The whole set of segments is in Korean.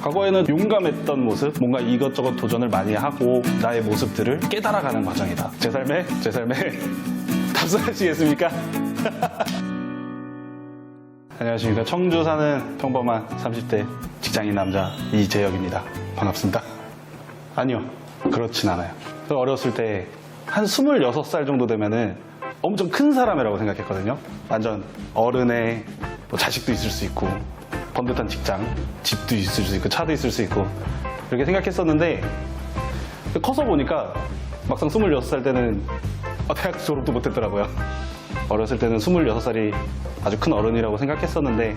과거에는 용감했던 모습, 뭔가 이것저것 도전을 많이 하고 나의 모습들을 깨달아가는 과정이다. 제 삶에 탑승하시겠습니까? 안녕하십니까. 청주 사는 평범한 30대 직장인 남자 이재혁입니다. 반갑습니다. 아니요, 그렇진 않아요. 어렸을 때 한 26살 정도 되면은 엄청 큰 사람이라고 생각했거든요. 완전 어른의 뭐 자식도 있을 수 있고 번듯한 직장, 집도 있을 수 있고 차도 있을 수 있고 이렇게 생각했었는데 커서 보니까 막상 26살 때는 대학 졸업도 못했더라고요. 어렸을 때는 26살이 아주 큰 어른이라고 생각했었는데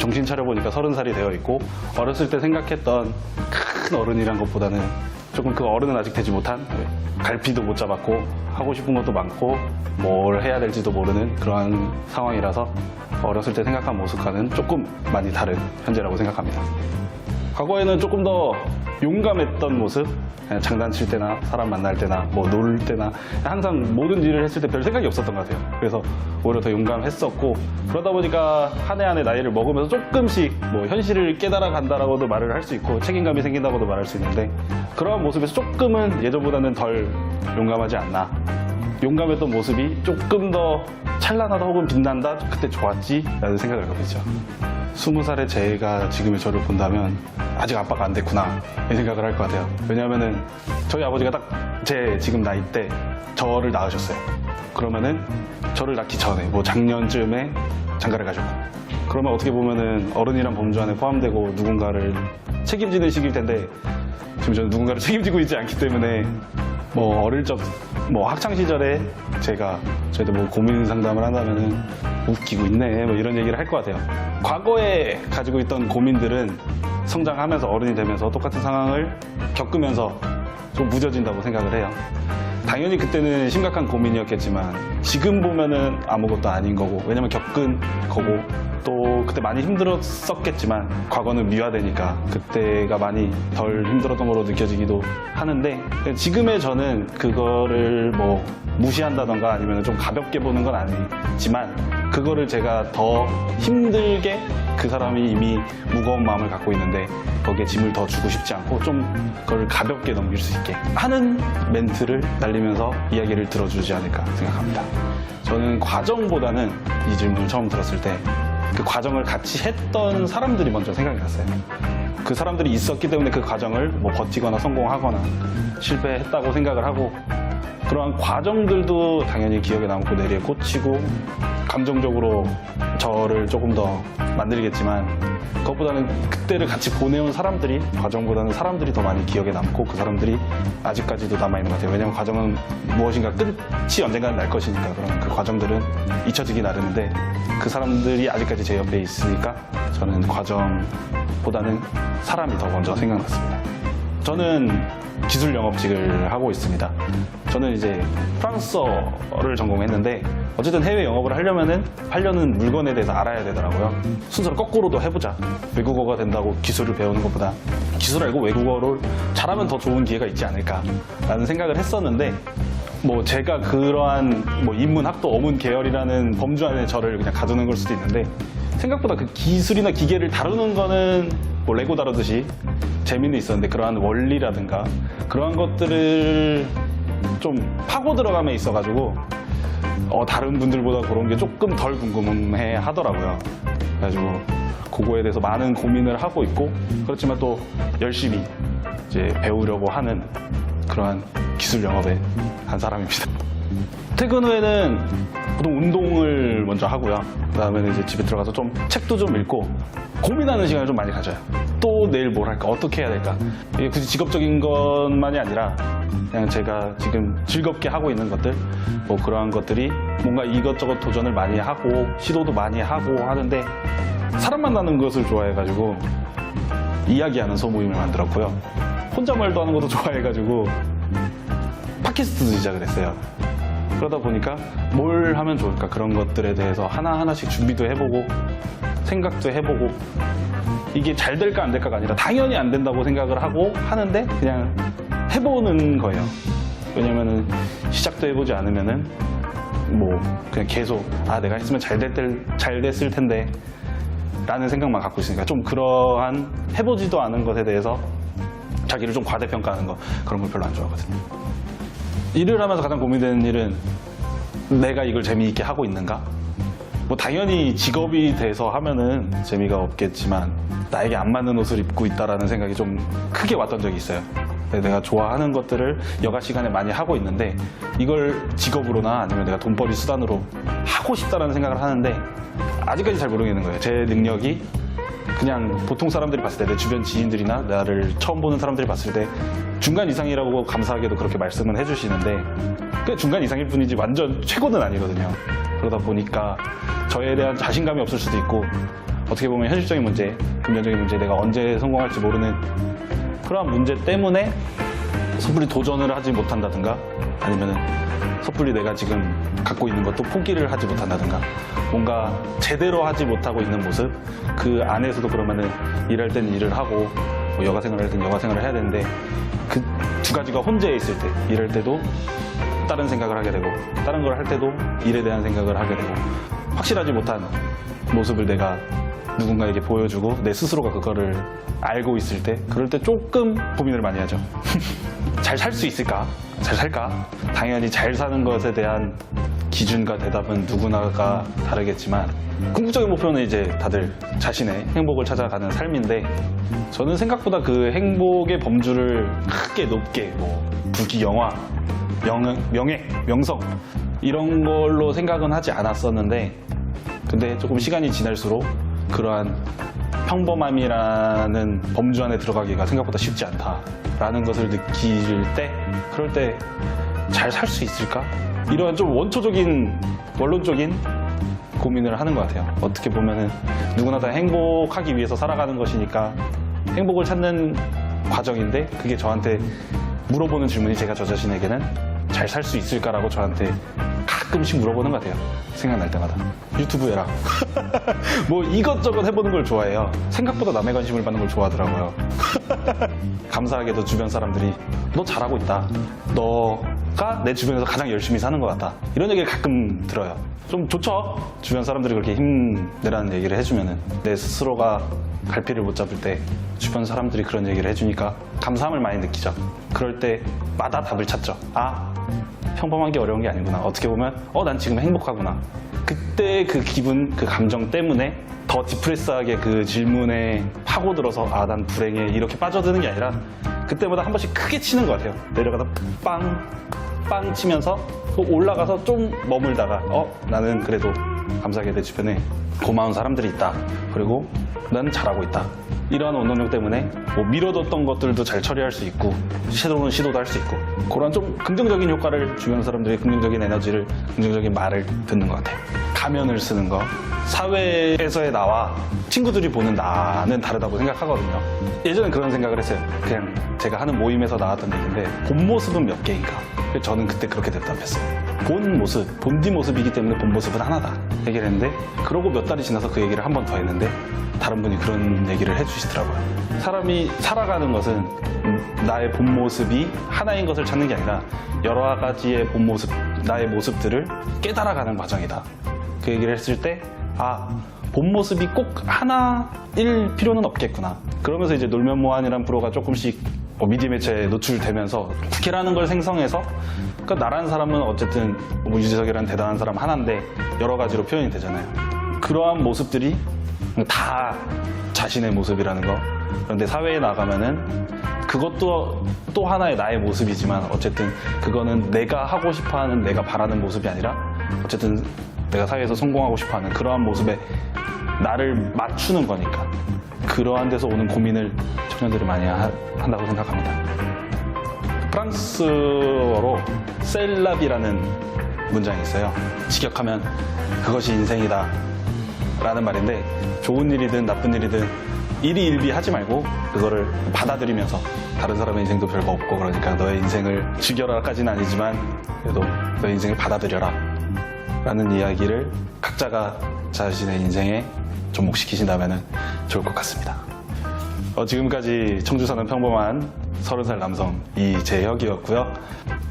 정신 차려보니까 30살이 되어 있고 어렸을 때 생각했던 큰 어른이란 것보다는 조금 그 어른은 아직 되지 못한 갈피도 못 잡았고 하고 싶은 것도 많고 뭘 해야 될지도 모르는 그러한 상황이라서 어렸을 때 생각한 모습과는 조금 많이 다른 현재라고 생각합니다. 과거에는 조금 더 용감했던 모습, 장난칠 때나 사람 만날 때나 뭐 놀 때나 항상 모든 일을 했을 때 별 생각이 없었던 것 같아요. 그래서 오히려 더 용감했었고 그러다 보니까 한 해 한 해 나이를 먹으면서 조금씩 뭐 현실을 깨달아 간다라고도 말을 할 수 있고 책임감이 생긴다고도 말할 수 있는데 그러한 모습에서 조금은 예전보다는 덜 용감하지 않나. 용감했던 모습이 조금 더 찬란하다 혹은 빛난다 그때 좋았지 라는 생각을 하게 되죠. 20살의 제가 지금의 저를 본다면 아직 아빠가 안 됐구나 이 생각을 할 것 같아요. 왜냐하면은 저희 아버지가 딱 제 지금 나이 때 저를 낳으셨어요. 그러면은 저를 낳기 전에 뭐 작년쯤에 장가를 가셨고 그러면 어떻게 보면은 어른이란 범주 안에 포함되고 누군가를 책임지는 시기일 텐데 지금 저는 누군가를 책임지고 있지 않기 때문에 뭐 어릴 적 뭐 학창 시절에 제가 저희도 뭐 고민 상담을 한다면은 웃기고 있네 뭐 이런 얘기를 할 것 같아요. 과거에 가지고 있던 고민들은 성장하면서 어른이 되면서 똑같은 상황을 겪으면서 좀 무뎌진다고 생각을 해요. 당연히 그때는 심각한 고민이었겠지만 지금 보면은 아무것도 아닌 거고 왜냐면 겪은 거고 또 그때 많이 힘들었었겠지만 과거는 미화되니까 그때가 많이 덜 힘들었던 걸로 느껴지기도 하는데 지금의 저는 그거를 뭐 무시한다던가 아니면 좀 가볍게 보는 건 아니지만 그거를 제가 더 힘들게 그 사람이 이미 무거운 마음을 갖고 있는데 거기에 짐을 더 주고 싶지 않고 좀 그걸 가볍게 넘길 수 있게 하는 멘트를 날리면서 이야기를 들어주지 않을까 생각합니다. 저는 과정보다는 이 질문을 처음 들었을 때 그 과정을 같이 했던 사람들이 먼저 생각이 났어요. 그 사람들이 있었기 때문에 그 과정을 뭐 버티거나 성공하거나 실패했다고 생각을 하고 그러한 과정들도 당연히 기억에 남고 뇌리에 꽂히고 감정적으로 저를 조금 더 만들겠지만 그것보다는 그때를 같이 보내온 사람들이 과정보다는 사람들이 더 많이 기억에 남고 그 사람들이 아직까지도 남아있는 것 같아요. 왜냐하면 과정은 무엇인가 끝이 언젠가는 날 것이니까 그럼 그 과정들은 잊혀지기 나름인데 그 사람들이 아직까지 제 옆에 있으니까 저는 과정보다는 사람이 더 먼저 생각났습니다. 저는 기술 영업직을 하고 있습니다. 저는 이제 프랑스어를 전공했는데 어쨌든 해외 영업을 하려는 물건에 대해서 알아야 되더라고요. 순서를 거꾸로도 해보자. 외국어가 된다고 기술을 배우는 것보다 기술 알고 외국어를 잘하면 더 좋은 기회가 있지 않을까라는 생각을 했었는데 뭐 제가 그러한 뭐 인문학도 어문 계열이라는 범주 안에 저를 그냥 가두는 걸 수도 있는데 생각보다 그 기술이나 기계를 다루는 거는 뭐 레고 다루듯이 재미는 있었는데 그러한 원리라든가 그러한 것들을 좀 파고 들어감에 있어가지고 다른 분들보다 그런 게 조금 덜 궁금해 하더라고요. 그래가지고 그거에 대해서 많은 고민을 하고 있고 그렇지만 또 열심히 이제 배우려고 하는 그러한 기술 영업의 한 사람입니다. 퇴근 후에는 보통 운동을 먼저 하고요. 그 다음에 이제 집에 들어가서 좀 책도 좀 읽고 고민하는 시간을 좀 많이 가져요. 또 내일 뭘 할까? 어떻게 해야 될까? 이게 굳이 직업적인 것만이 아니라 그냥 제가 지금 즐겁게 하고 있는 것들 뭐 그러한 것들이 뭔가 이것저것 도전을 많이 하고 시도도 많이 하고 하는데 사람 만나는 것을 좋아해가지고 이야기하는 소모임을 만들었고요. 혼잣말도 하는 것도 좋아해가지고 팟캐스트도 시작을 했어요. 그러다 보니까 뭘 하면 좋을까 그런 것들에 대해서 하나하나씩 준비도 해보고 생각도 해보고 이게 잘 될까 안 될까가 아니라 당연히 안 된다고 생각을 하고 하는데 그냥 해보는 거예요. 왜냐면은 시작도 해보지 않으면은 뭐 그냥 계속 내가 했으면 잘 됐을 텐데 라는 생각만 갖고 있으니까 좀 그러한 해보지도 않은 것에 대해서 자기를 좀 과대평가하는 거 그런 걸 별로 안 좋아하거든요. 일을 하면서 가장 고민되는 일은 내가 이걸 재미있게 하고 있는가? 뭐 당연히 직업이 돼서 하면은 재미가 없겠지만 나에게 안 맞는 옷을 입고 있다라는 생각이 좀 크게 왔던 적이 있어요. 내가 좋아하는 것들을 여가 시간에 많이 하고 있는데 이걸 직업으로나 아니면 내가 돈벌이 수단으로 하고 싶다라는 생각을 하는데 아직까지 잘 모르겠는 거예요. 제 능력이 그냥 보통 사람들이 봤을 때 내 주변 지인들이나 나를 처음 보는 사람들이 봤을 때 중간 이상이라고 감사하게도 그렇게 말씀은 해주시는데 그 중간 이상일 뿐이지 완전 최고는 아니거든요. 그러다 보니까 저에 대한 자신감이 없을 수도 있고 어떻게 보면 현실적인 문제, 금전적인 문제, 내가 언제 성공할지 모르는 그러한 문제 때문에 섣불리 도전을 하지 못한다든가 아니면 섣불리 내가 지금 갖고 있는 것도 포기를 하지 못한다든가 뭔가 제대로 하지 못하고 있는 모습 그 안에서도 그러면은 일할 땐 일을 하고 뭐 여가 생활을 할 땐 여가 생활을 해야 되는데 그 두 가지가 혼재해 있을 때 일할 때도 다른 생각을 하게 되고 다른 걸 할 때도 일에 대한 생각을 하게 되고 확실하지 못한 모습을 내가 누군가에게 보여주고 내 스스로가 그거를 알고 있을 때 그럴 때 조금 고민을 많이 하죠. 잘 살 수 있을까? 잘 살까? 당연히 잘 사는 것에 대한 기준과 대답은 누구나가 다르겠지만 궁극적인 목표는 이제 다들 자신의 행복을 찾아가는 삶인데 저는 생각보다 그 행복의 범주를 크게 높게 뭐 부귀 영화, 명예, 명성 이런 걸로 생각은 하지 않았었는데 근데 조금 시간이 지날수록 그러한 평범함이라는 범주 안에 들어가기가 생각보다 쉽지 않다라는 것을 느낄 때 그럴 때 잘 살 수 있을까? 이런 좀 원초적인 원론적인 고민을 하는 것 같아요. 어떻게 보면은 누구나 다 행복하기 위해서 살아가는 것이니까 행복을 찾는 과정인데 그게 저한테 물어보는 질문이 제가 저 자신에게는 잘 살 수 있을까라고 저한테 가끔씩 물어보는 것 같아요. 생각날 때마다. 유튜브 해라. 뭐 이것저것 해보는 걸 좋아해요. 생각보다 남의 관심을 받는 걸 좋아하더라고요. 감사하게도 주변 사람들이 너 잘하고 있다. 너가 내 주변에서 가장 열심히 사는 것 같다. 이런 얘기를 가끔 들어요. 좀 좋죠? 주변 사람들이 그렇게 힘내라는 얘기를 해주면은 내 스스로가 갈피를 못 잡을 때 주변 사람들이 그런 얘기를 해주니까 감사함을 많이 느끼죠. 그럴 때마다 답을 찾죠. 아, 평범한 게 어려운 게 아니구나. 어떻게 보면 난 지금 행복하구나. 그때 그 기분, 그 감정 때문에 더 디프레스하게 그 질문에 파고들어서 난 불행해 이렇게 빠져드는 게 아니라 그때마다 한 번씩 크게 치는 것 같아요. 내려가다 빵 치면서 또 올라가서 좀 머물다가 나는 그래도 감사하게 내 주변에 고마운 사람들이 있다. 그리고 나는 잘하고 있다. 이러한 원동력 때문에 뭐 미뤄뒀던 것들도 잘 처리할 수 있고 새로운 시도도 할 수 있고 그런 좀 긍정적인 효과를 주변 사람들의 긍정적인 에너지를 긍정적인 말을 듣는 것 같아요. 가면을 쓰는 거 사회에서의 나와 친구들이 보는 나는 다르다고 생각하거든요. 예전엔 그런 생각을 했어요. 그냥 제가 하는 모임에서 나왔던 얘기인데 본 모습은 몇 개인가. 저는 그때 그렇게 대답했어요. 본 모습, 본디 모습이기 때문에 본 모습은 하나다 얘기를 했는데 그러고 몇 달이 지나서 그 얘기를 한 번 더 했는데 다른 분이 그런 얘기를 해주시더라고요. 사람이 살아가는 것은 나의 본 모습이 하나인 것을 찾는 게 아니라 여러 가지의 본 모습, 나의 모습들을 깨달아가는 과정이다. 그 얘기를 했을 때 본 모습이 꼭 하나일 필요는 없겠구나. 그러면서 이제 놀면 뭐하니라는 프로가 조금씩 미디어 매체에 노출되면서 국회라는 걸 생성해서 그러니까 나라는 사람은 어쨌든 유재석이라는 대단한 사람 하나인데 여러 가지로 표현이 되잖아요. 그러한 모습들이 다 자신의 모습이라는 거. 그런데 사회에 나가면은 그것도 또 하나의 나의 모습이지만 어쨌든 그거는 내가 하고 싶어하는 내가 바라는 모습이 아니라 어쨌든 내가 사회에서 성공하고 싶어하는 그러한 모습에 나를 맞추는 거니까 그러한 데서 오는 고민을 청년들이 많이 한다고 생각합니다. 프랑스어로 셀라비라는 문장이 있어요. 직역하면 그것이 인생이다 라는 말인데 좋은 일이든 나쁜 일이든 일희일비 하지 말고 그거를 받아들이면서 다른 사람의 인생도 별거 없고 그러니까 너의 인생을 즐겨라까지는 아니지만 그래도 너의 인생을 받아들여라 라는 이야기를 각자가 자신의 인생에 접목시키신다면 좋을 것 같습니다. 지금까지 청주 사는 평범한 30살 남성 이재혁이었고요.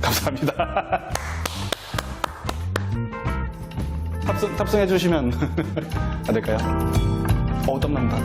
감사합니다. 탑승해 주시면 안 될까요? 땀난다.